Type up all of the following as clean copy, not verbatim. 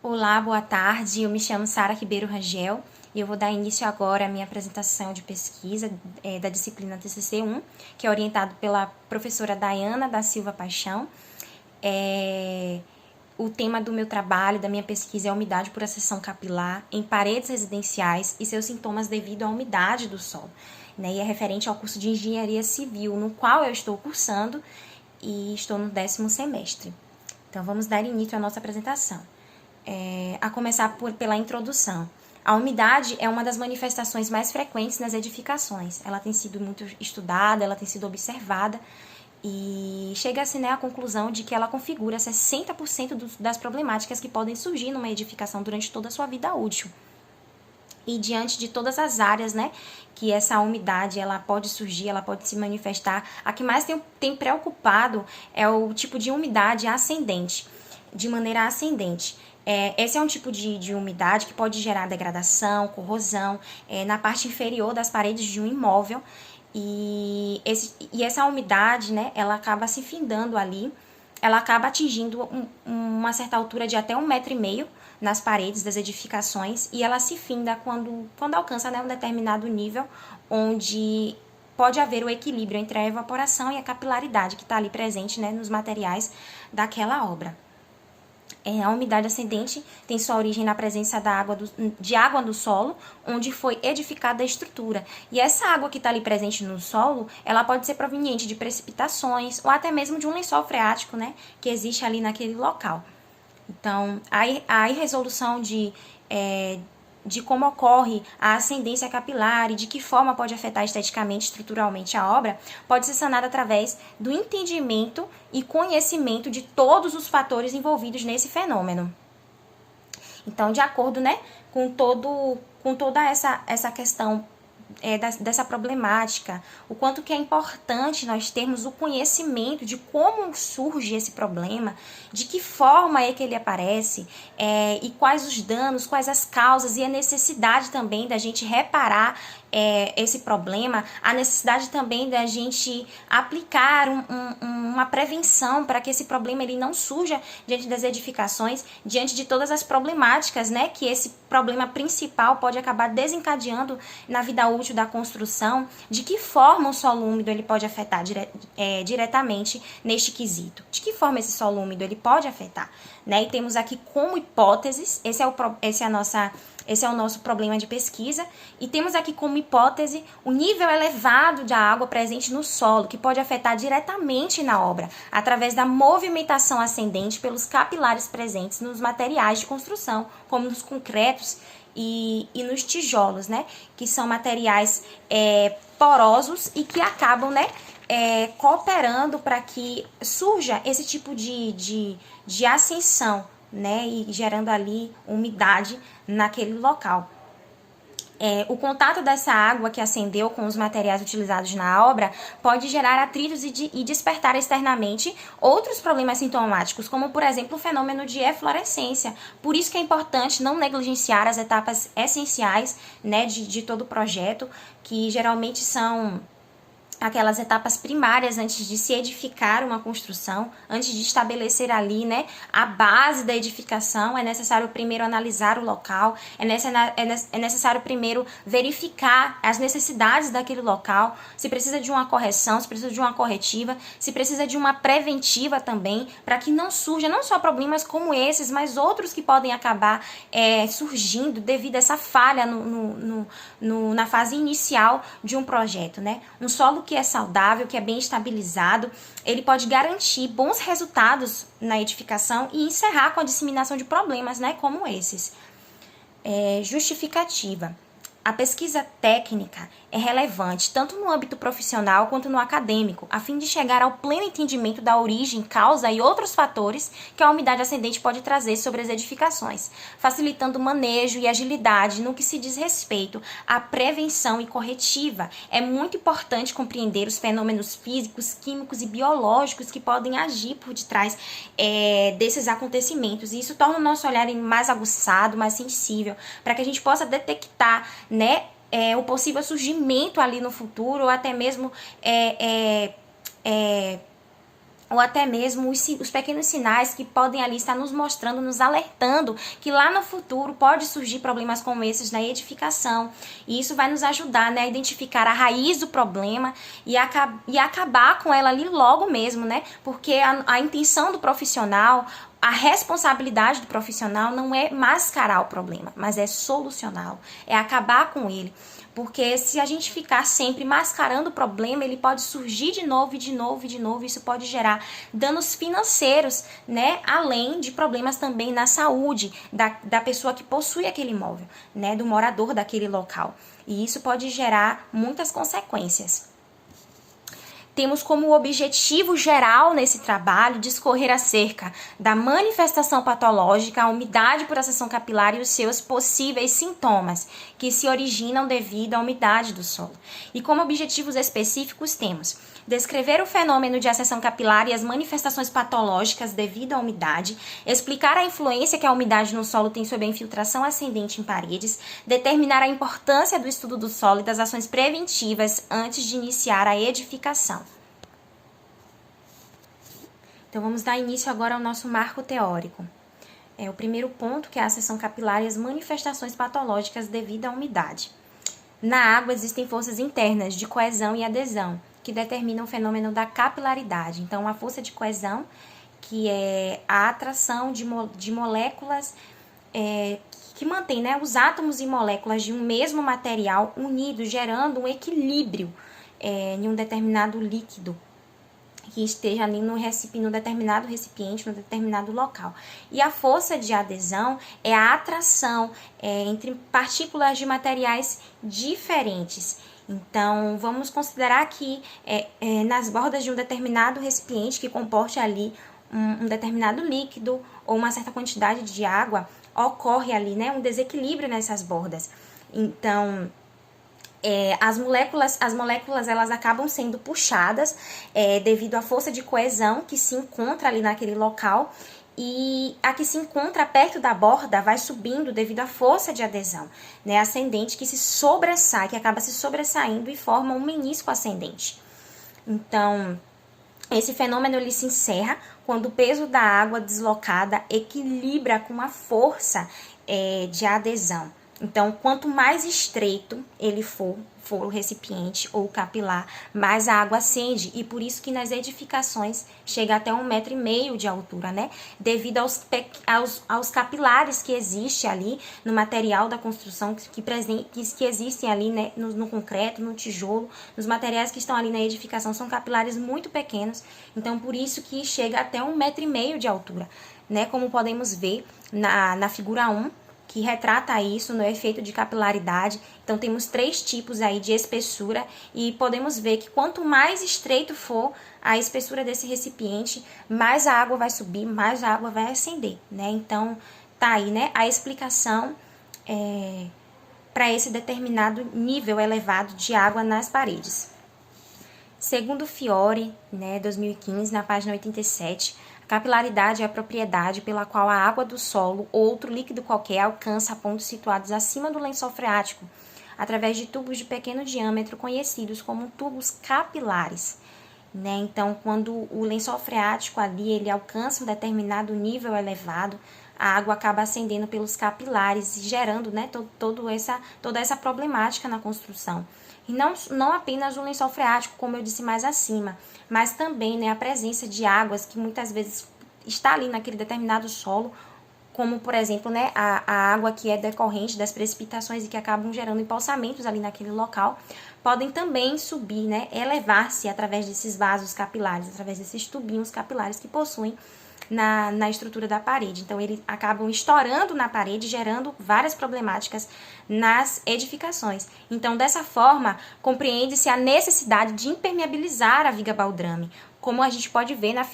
Olá, boa tarde. Eu me chamo Sara Ribeiro Rangel e eu vou dar início agora à minha apresentação de pesquisa da disciplina TCC1, que é orientado pela professora Dayana da Silva Paixão. O tema do meu trabalho, da minha pesquisa, é a umidade por acessão capilar em paredes residenciais e seus sintomas devido à umidade do solo. E é referente ao curso de Engenharia Civil, no qual eu estou cursando e estou no 10º semestre. Então, vamos dar início à nossa apresentação. A começar pela introdução. A umidade é uma das manifestações mais frequentes nas edificações. Ela tem sido muito estudada, ela tem sido observada e chega-se à conclusão de que ela configura 60% das problemáticas que podem surgir numa edificação durante toda a sua vida útil. E diante de todas as áreas, que essa umidade ela pode surgir, ela pode se manifestar, a que mais tem preocupado é o tipo de umidade ascendente, de maneira ascendente. Esse é um tipo de umidade que pode gerar degradação, corrosão na parte inferior das paredes de um imóvel. E essa umidade, ela acaba se findando ali, ela acaba atingindo uma certa altura de até 1,5 m nas paredes das edificações e ela se finda quando alcança um determinado nível onde pode haver o equilíbrio entre a evaporação e a capilaridade que está ali presente nos materiais daquela obra. A umidade ascendente tem sua origem na presença de água do solo, onde foi edificada a estrutura. E essa água que está ali presente no solo, ela pode ser proveniente de precipitações ou até mesmo de um lençol freático, que existe ali naquele local. Então, a irresolução de como ocorre a ascendência capilar e de que forma pode afetar esteticamente, estruturalmente a obra, pode ser sanada através do entendimento e conhecimento de todos os fatores envolvidos nesse fenômeno. Então, de acordo com toda essa questão dessa problemática, o quanto que é importante nós termos o conhecimento de como surge esse problema, de que forma é que ele aparece, e quais os danos, quais as causas e a necessidade também da gente reparar esse problema, a necessidade também da gente aplicar uma prevenção para que esse problema ele não surja diante das edificações, diante de todas as problemáticas, que esse problema principal pode acabar desencadeando na vida útil da construção, de que forma o solo úmido ele pode afetar diretamente neste quesito, de que forma esse solo úmido ele pode afetar, E temos aqui como hipóteses, esse é o nosso problema de pesquisa, e temos aqui como hipótese o nível elevado de água presente no solo, que pode afetar diretamente na obra, através da movimentação ascendente pelos capilares presentes nos materiais de construção, como nos concretos e nos tijolos, que são materiais porosos e que acabam, cooperando para que surja esse tipo de ascensão, e gerando ali umidade naquele local. O contato dessa água que ascendeu com os materiais utilizados na obra pode gerar atritos e despertar externamente outros problemas sintomáticos, como, por exemplo, o fenômeno de eflorescência. Por isso que é importante não negligenciar as etapas essenciais, de todo o projeto, que geralmente são aquelas etapas primárias antes de se edificar uma construção, antes de estabelecer ali, a base da edificação. É necessário primeiro analisar o local, é necessário primeiro verificar as necessidades daquele local, se precisa de uma correção, se precisa de uma corretiva, se precisa de uma preventiva também, para que não surja não só problemas como esses, mas outros que podem acabar surgindo devido a essa falha na fase inicial de um projeto, Um solo que é saudável, que é bem estabilizado, ele pode garantir bons resultados na edificação e encerrar com a disseminação de problemas, como esses. Justificativa. A pesquisa técnica é relevante tanto no âmbito profissional quanto no acadêmico, a fim de chegar ao pleno entendimento da origem, causa e outros fatores que a umidade ascendente pode trazer sobre as edificações, facilitando o manejo e agilidade no que se diz respeito à prevenção e corretiva. É muito importante compreender os fenômenos físicos, químicos e biológicos que podem agir por detrás desses acontecimentos, e isso torna o nosso olhar mais aguçado, mais sensível, para que a gente possa detectar o possível surgimento ali no futuro, ou até mesmo ou até mesmo os pequenos sinais que podem ali estar nos mostrando, nos alertando que lá no futuro pode surgir problemas como esses na edificação. E isso vai nos ajudar, né, a identificar a raiz do problema e acabar com ela ali logo mesmo, né? Porque a intenção do profissional, a responsabilidade do profissional não é mascarar o problema, mas é solucioná-lo, é acabar com ele. Porque se a gente ficar sempre mascarando o problema, ele pode surgir de novo e de novo e de novo. Isso pode gerar danos financeiros, né? Além de problemas também na saúde da pessoa que possui aquele imóvel, né? Do morador daquele local. E isso pode gerar muitas consequências. Temos como objetivo geral nesse trabalho discorrer acerca da manifestação patológica, a umidade por acessão capilar e os seus possíveis sintomas, que se originam devido à umidade do solo. E como objetivos específicos temos descrever o fenômeno de acessão capilar e as manifestações patológicas devido à umidade, explicar a influência que a umidade no solo tem sobre a infiltração ascendente em paredes, determinar a importância do estudo do solo e das ações preventivas antes de iniciar a edificação. Então, vamos dar início agora ao nosso marco teórico. O primeiro ponto, que é a acessão capilar e as manifestações patológicas devido à umidade. Na água existem forças internas de coesão e adesão, que determinam o fenômeno da capilaridade. Então, a força de coesão, que é a atração de moléculas que mantém, né, os átomos e moléculas de um mesmo material unidos, gerando um equilíbrio em um determinado líquido que esteja ali no determinado recipiente, no determinado local. E a força de adesão é a atração entre partículas de materiais diferentes. Então, vamos considerar que nas bordas de um determinado recipiente que comporte ali um determinado líquido ou uma certa quantidade de água, ocorre ali, né, um desequilíbrio nessas bordas. Então, as moléculas elas acabam sendo puxadas devido à força de coesão que se encontra ali naquele local, e a que se encontra perto da borda vai subindo devido à força de adesão, né, ascendente, que se sobressai, que acaba se sobressaindo e forma um menisco ascendente. Então, esse fenômeno ele se encerra quando o peso da água deslocada equilibra com a força de adesão. Então, quanto mais estreito ele for o recipiente ou o capilar, mais a água ascende. E por isso que nas edificações chega até 1,5 m de altura, né? Devido aos capilares que existem ali no material da construção, que existem ali, né, no concreto, no tijolo, nos materiais que estão ali na edificação, são capilares muito pequenos. Então, por isso que chega até 1,5 m de altura, né? Como podemos ver na figura 1, que retrata isso no efeito de capilaridade. Então, temos 3 tipos aí de espessura e podemos ver que quanto mais estreito for a espessura desse recipiente, mais a água vai subir, mais a água vai ascender, né? Então, tá aí, né, a explicação para esse determinado nível elevado de água nas paredes. Segundo Fiore, né, 2015, na página 87, capilaridade é a propriedade pela qual a água do solo ou outro líquido qualquer alcança pontos situados acima do lençol freático, através de tubos de pequeno diâmetro conhecidos como tubos capilares. Né? Então, quando o lençol freático ali ele alcança um determinado nível elevado, a água acaba ascendendo pelos capilares e gerando, né, toda essa problemática na construção. E não apenas o lençol freático, como eu disse mais acima, mas também, né, a presença de águas que muitas vezes está ali naquele determinado solo, como, por exemplo, né, a água que é decorrente das precipitações e que acabam gerando empoçamentos ali naquele local, podem também subir, né, elevar-se através desses vasos capilares, através desses tubinhos capilares que possuem na estrutura da parede. Então, eles acabam estourando na parede, gerando várias problemáticas nas edificações. Então, dessa forma, compreende-se a necessidade de impermeabilizar a viga baldrame, como a gente pode ver na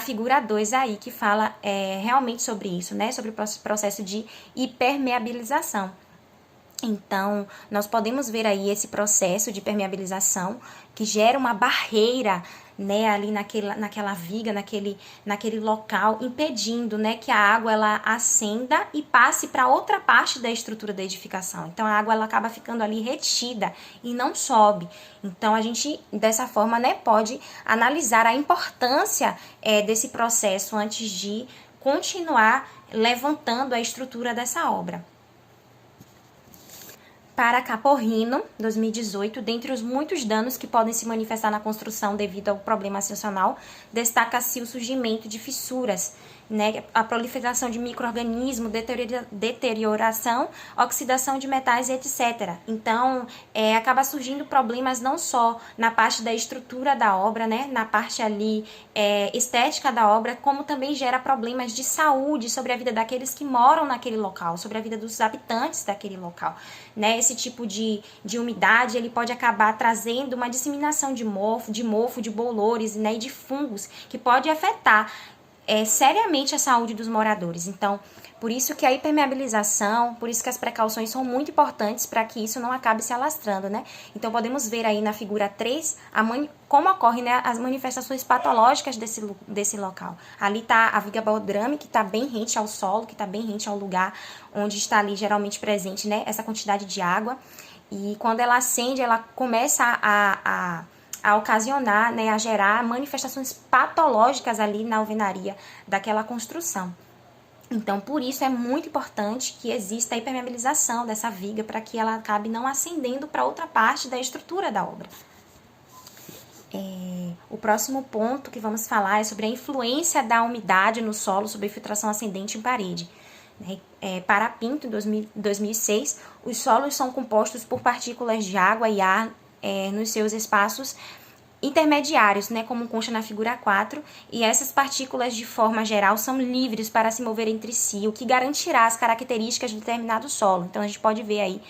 figura 2 aí, que fala realmente sobre isso, né? Sobre o processo de impermeabilização. Então, nós podemos ver aí esse processo de permeabilização que gera uma barreira, né, ali naquela viga, naquele local, impedindo, né, que a água ela ascenda e passe para outra parte da estrutura da edificação. Então a água ela acaba ficando ali retida e não sobe. Então a gente dessa forma, né, pode analisar a importância desse processo antes de continuar levantando a estrutura dessa obra. Para Caporrino, 2018, dentre os muitos danos que podem se manifestar na construção devido ao problema ascensional, destaca-se o surgimento de fissuras, né, a proliferação de micro-organismos, deterioração, oxidação de metais, etc. Então, acaba surgindo problemas não só na parte da estrutura da obra, né, na parte ali estética da obra, como também gera problemas de saúde sobre a vida daqueles que moram naquele local, sobre a vida dos habitantes daquele local, né? Esse tipo de umidade, ele pode acabar trazendo uma disseminação de mofo, de bolores, né, e de fungos, que pode afetar seriamente a saúde dos moradores. Então, por isso que a impermeabilização, por isso que as precauções são muito importantes para que isso não acabe se alastrando, né? Então, podemos ver aí na figura 3 como ocorrem, né, as manifestações patológicas desse local. Ali está a viga baldrame, que está bem rente ao solo, que está bem rente ao lugar onde está ali geralmente presente, né, essa quantidade de água. E quando ela acende, ela começa a ocasionar, né, a gerar manifestações patológicas ali na alvenaria daquela construção. Então, por isso é muito importante que exista a impermeabilização dessa viga para que ela acabe não ascendendo para outra parte da estrutura da obra. O próximo ponto que vamos falar é sobre a influência da umidade no solo sobre a infiltração ascendente em parede. Para Pinto, em 2006, os solos são compostos por partículas de água e ar nos seus espaços intermediários, né, como consta na figura 4, e essas partículas de forma geral são livres para se mover entre si, o que garantirá as características de determinado solo. Então a gente pode ver aí,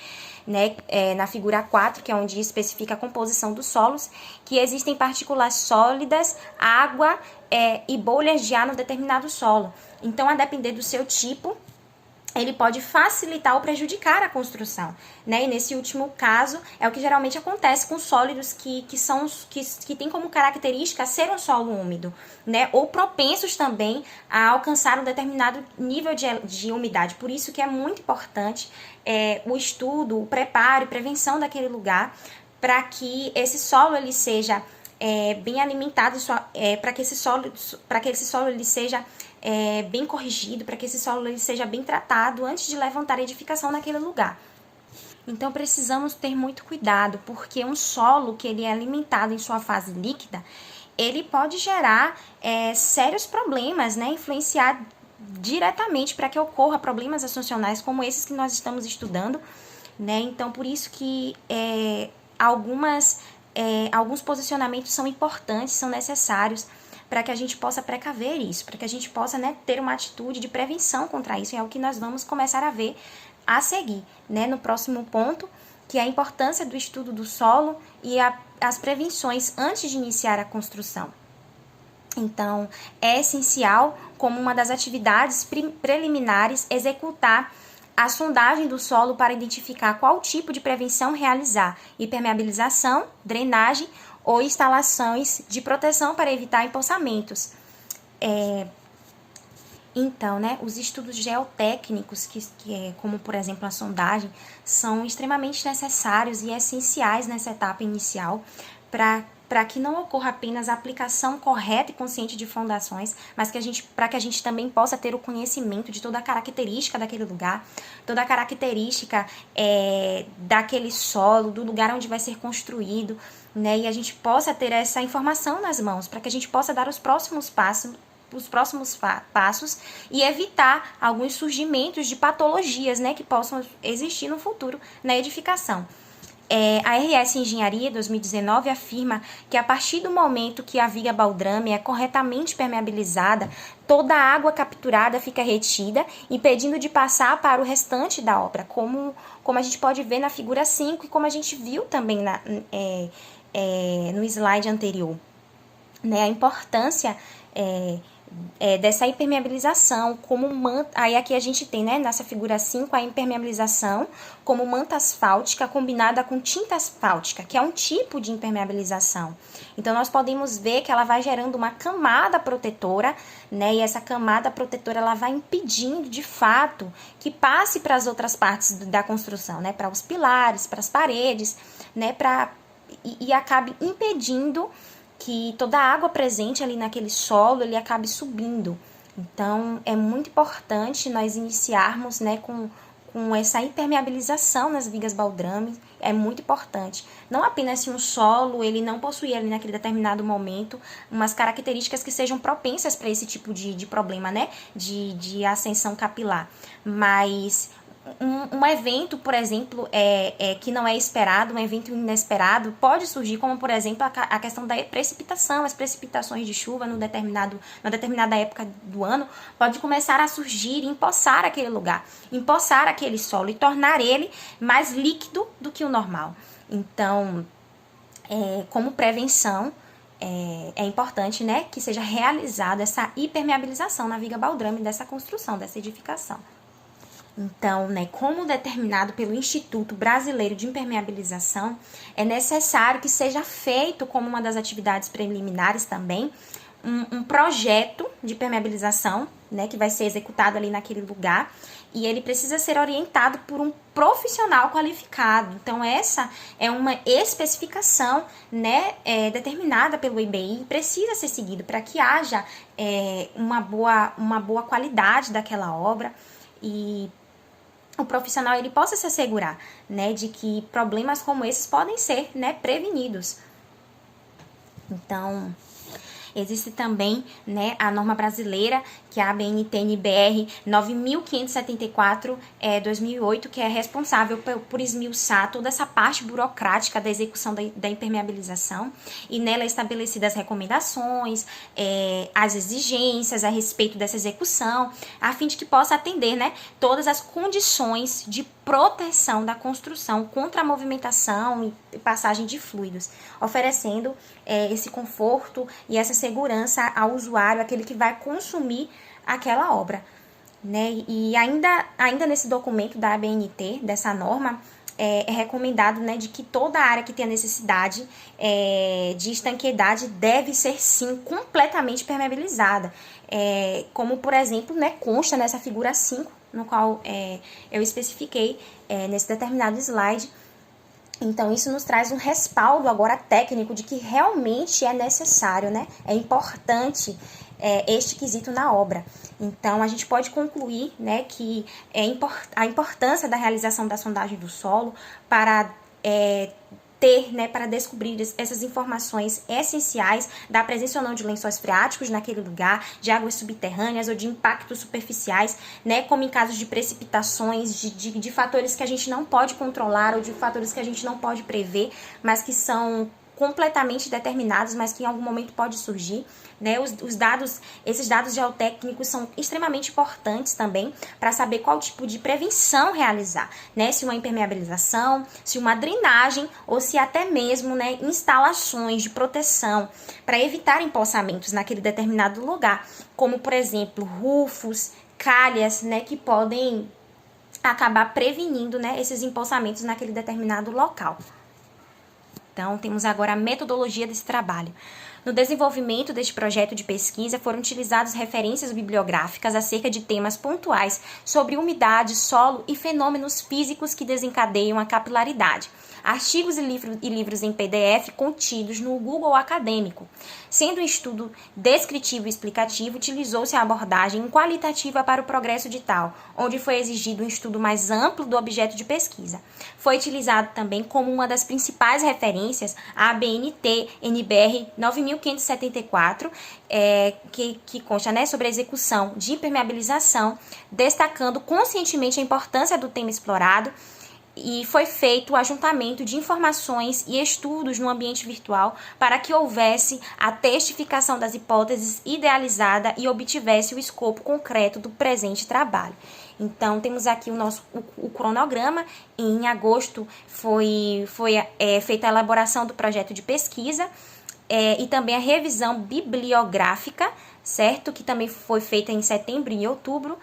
né, na figura 4, que é onde especifica a composição dos solos, que existem partículas sólidas, água e bolhas de ar no determinado solo. Então, a depender do seu tipo, ele pode facilitar ou prejudicar a construção, né? E nesse último caso, é o que geralmente acontece com sólidos que têm como característica ser um solo úmido, né? Ou propensos também a alcançar um determinado nível de umidade. Por isso que é muito importante o estudo, o preparo e prevenção daquele lugar, para que esse solo ele seja bem alimentado, para que esse solo ele seja bem corrigido, para que esse solo ele seja bem tratado antes de levantar a edificação naquele lugar. Então precisamos ter muito cuidado, porque um solo que ele é alimentado em sua fase líquida, ele pode gerar sérios problemas, né? Influenciar diretamente para que ocorra problemas ascensionais como esses que nós estamos estudando, né? Então por isso que alguns posicionamentos são importantes, são necessários para que a gente possa precaver isso, para que a gente possa, né, ter uma atitude de prevenção contra isso. É o que nós vamos começar a ver a seguir, né, no próximo ponto, que é a importância do estudo do solo e as prevenções antes de iniciar a construção. Então, é essencial, como uma das atividades preliminares, executar a sondagem do solo para identificar qual tipo de prevenção realizar: impermeabilização, drenagem ou instalações de proteção para evitar empoçamentos. Então, né, os estudos geotécnicos, como por exemplo a sondagem, são extremamente necessários e essenciais nessa etapa inicial para que não ocorra apenas a aplicação correta e consciente de fundações, mas para que a gente também possa ter o conhecimento de toda a característica daquele lugar, toda a característica daquele solo, do lugar onde vai ser construído, né? E a gente possa ter essa informação nas mãos, para que a gente possa dar os próximos passos e evitar alguns surgimentos de patologias, né, que possam existir no futuro na edificação. A RS Engenharia 2019 afirma que a partir do momento que a viga baldrame é corretamente permeabilizada, toda a água capturada fica retida, impedindo de passar para o restante da obra, como a gente pode ver na figura 5 e como a gente viu também no slide anterior. Né, a importância dessa impermeabilização como manta. Aí aqui a gente tem, né, nessa figura 5, a impermeabilização como manta asfáltica combinada com tinta asfáltica, que é um tipo de impermeabilização. Então, nós podemos ver que ela vai gerando uma camada protetora, né, e essa camada protetora ela vai impedindo, de fato, que passe para as outras partes da construção, né, para os pilares, para as paredes, né, e acabe impedindo que toda a água presente ali naquele solo, ele acabe subindo. Então, é muito importante nós iniciarmos, né, com essa impermeabilização nas vigas baldrame, é muito importante. Não apenas se um solo, ele não possuir ali naquele determinado momento umas características que sejam propensas para esse tipo de problema, né, de ascensão capilar, mas um evento, por exemplo, que não é esperado, um evento inesperado, pode surgir, como, por exemplo, a questão da precipitação, as precipitações de chuva numa determinada época do ano, pode começar a surgir e empoçar aquele lugar, empoçar aquele solo e tornar ele mais líquido do que o normal. Então, como prevenção, é importante, né, que seja realizada essa impermeabilização na viga baldrame dessa construção, dessa edificação. Então, né, como determinado pelo Instituto Brasileiro de Impermeabilização, é necessário que seja feito como uma das atividades preliminares também, um projeto de impermeabilização, né, que vai ser executado ali naquele lugar, e ele precisa ser orientado por um profissional qualificado. Então, essa é uma especificação, né, determinada pelo IBI, precisa ser seguido para que haja uma boa qualidade daquela obra, e o profissional ele possa se assegurar, né, de que problemas como esses podem ser, né, prevenidos. Então, existe também, né, a norma brasileira, que é a ABNT-NBR 9574/2008, que é responsável por esmiuçar toda essa parte burocrática da execução da impermeabilização, e nela é estabelecidas as recomendações, as exigências a respeito dessa execução, a fim de que possa atender, né, todas as condições de proteção da construção contra a movimentação e passagem de fluidos, oferecendo esse conforto e essa segurança ao usuário, aquele que vai consumir aquela obra, né? E ainda nesse documento da ABNT, dessa norma, é recomendado, né, de que toda área que tenha necessidade de estanqueidade deve ser, sim, completamente permeabilizada. Como, por exemplo, né, consta nessa figura 5, no qual eu especifiquei nesse determinado slide. Então, isso nos traz um respaldo agora técnico de que realmente é necessário, né? É importante este quesito na obra. Então, a gente pode concluir, né, que a importância da realização da sondagem do solo para para descobrir essas informações essenciais da presença ou não de lençóis freáticos naquele lugar, de águas subterrâneas ou de impactos superficiais, né, como em casos de precipitações, de fatores que a gente não pode controlar ou de fatores que a gente não pode prever, mas que são completamente determinados, mas que em algum momento pode surgir, né? Esses dados geotécnicos são extremamente importantes também para saber qual tipo de prevenção realizar, né? Se uma impermeabilização, se uma drenagem ou se até mesmo, né, instalações de proteção para evitar empoçamentos naquele determinado lugar, como, por exemplo, rufos, calhas, né, que podem acabar prevenindo, né, esses empoçamentos naquele determinado local. Então, temos agora a metodologia desse trabalho. No desenvolvimento deste projeto de pesquisa, foram utilizadas referências bibliográficas acerca de temas pontuais sobre umidade, solo e fenômenos físicos que desencadeiam a capilaridade. Artigos e livros em PDF contidos no Google Acadêmico. Sendo um estudo descritivo e explicativo, utilizou-se a abordagem qualitativa para o progresso edital, onde foi exigido um estudo mais amplo do objeto de pesquisa. Foi utilizado também como uma das principais referências a ABNT-NBR 9574, que consta, né, sobre a execução de impermeabilização, destacando conscientemente a importância do tema explorado, e foi feito o ajuntamento de informações e estudos no ambiente virtual para que houvesse a testificação das hipóteses idealizada e obtivesse o escopo concreto do presente trabalho. Então, temos aqui o cronograma. Em agosto foi feita a elaboração do projeto de pesquisa. e também a revisão bibliográfica, certo? Que também foi feita em setembro e outubro.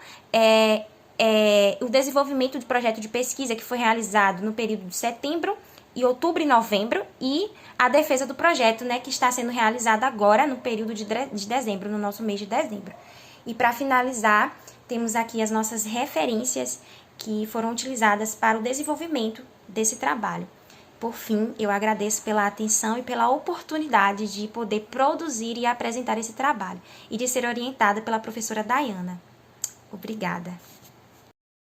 O desenvolvimento de projeto de pesquisa que foi realizado no período de setembro e outubro e novembro, e a defesa do projeto, né, que está sendo realizada agora no período de dezembro, no nosso mês de dezembro. E para finalizar, temos aqui as nossas referências que foram utilizadas para o desenvolvimento desse trabalho. Por fim, eu agradeço pela atenção e pela oportunidade de poder produzir e apresentar esse trabalho e de ser orientada pela professora Dayana. Obrigada.